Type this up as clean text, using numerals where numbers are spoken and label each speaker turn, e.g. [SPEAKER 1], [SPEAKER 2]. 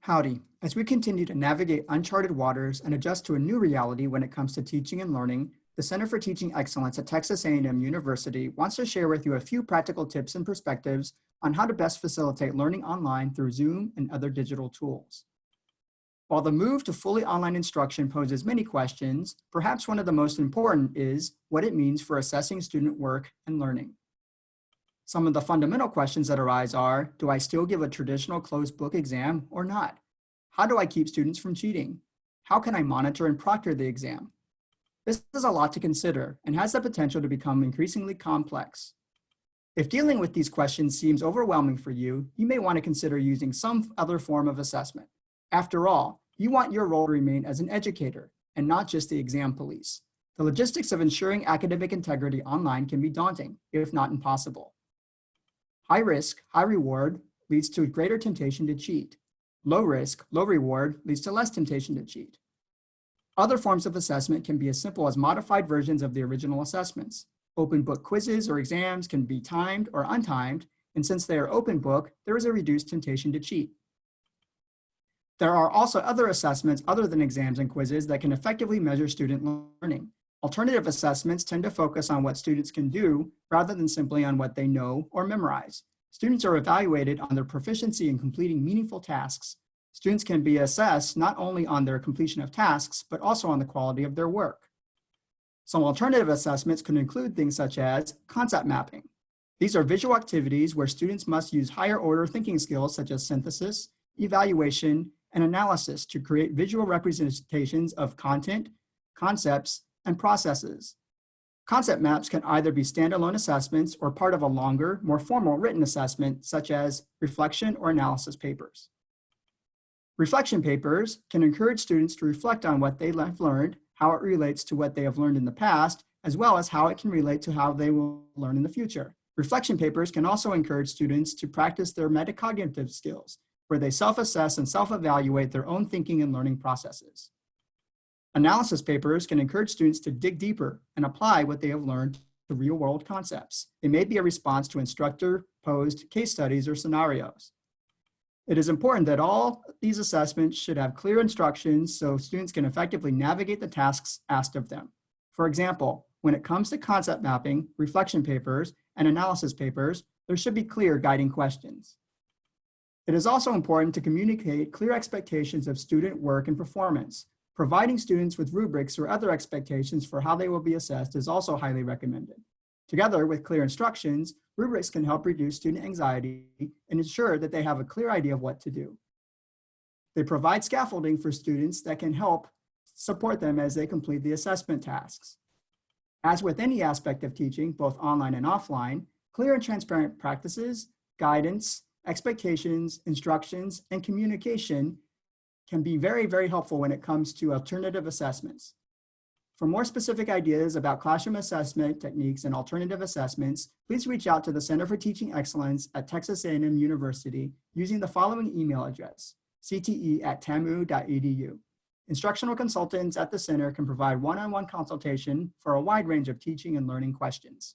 [SPEAKER 1] Howdy. As we continue to navigate uncharted waters and adjust to a new reality when it comes to teaching and learning, the Center for Teaching Excellence at Texas A&M University wants to share with you a few practical tips and perspectives on how to best facilitate learning online through Zoom and other digital tools. While the move to fully online instruction poses many questions, perhaps one of the most important is what it means for assessing student work and learning. Some of the fundamental questions that arise are, do I still give a traditional closed book exam or not? How do I keep students from cheating? How can I monitor and proctor the exam? This is a lot to consider and has the potential to become increasingly complex. If dealing with these questions seems overwhelming for you, you may want to consider using some other form of assessment. After all, you want your role to remain as an educator and not just the exam police. The logistics of ensuring academic integrity online can be daunting, if not impossible. High risk, high reward leads to greater temptation to cheat. Low risk, low reward leads to less temptation to cheat. Other forms of assessment can be as simple as modified versions of the original assessments. Open book quizzes or exams can be timed or untimed, and since they are open book, there is a reduced temptation to cheat. There are also other assessments other than exams and quizzes that can effectively measure student learning. Alternative assessments tend to focus on what students can do rather than simply on what they know or memorize. Students are evaluated on their proficiency in completing meaningful tasks. Students can be assessed not only on their completion of tasks, but also on the quality of their work. Some alternative assessments can include things such as concept mapping. These are visual activities where students must use higher order thinking skills such as synthesis, evaluation, and analysis to create visual representations of content, concepts, and processes. Concept maps can either be standalone assessments or part of a longer, more formal written assessment, such as reflection or analysis papers. Reflection papers can encourage students to reflect on what they have learned, how it relates to what they have learned in the past, as well as how it can relate to how they will learn in the future. Reflection papers can also encourage students to practice their metacognitive skills, where they self-assess and self-evaluate their own thinking and learning processes. Analysis papers can encourage students to dig deeper and apply what they have learned to real-world concepts. They may be a response to instructor-posed case studies or scenarios. It is important that all these assessments should have clear instructions so students can effectively navigate the tasks asked of them. For example, when it comes to concept mapping, reflection papers, and analysis papers, there should be clear guiding questions. It is also important to communicate clear expectations of student work and performance. Providing students with rubrics or other expectations for how they will be assessed is also highly recommended. Together with clear instructions, rubrics can help reduce student anxiety and ensure that they have a clear idea of what to do. They provide scaffolding for students that can help support them as they complete the assessment tasks. As with any aspect of teaching, both online and offline, clear and transparent practices, guidance, expectations, instructions, and communication can be very, very helpful when it comes to alternative assessments. For more specific ideas about classroom assessment techniques and alternative assessments, please reach out to the Center for Teaching Excellence at Texas A&M University using the following email address, cte@tamu.edu. Instructional consultants at the center can provide one-on-one consultation for a wide range of teaching and learning questions.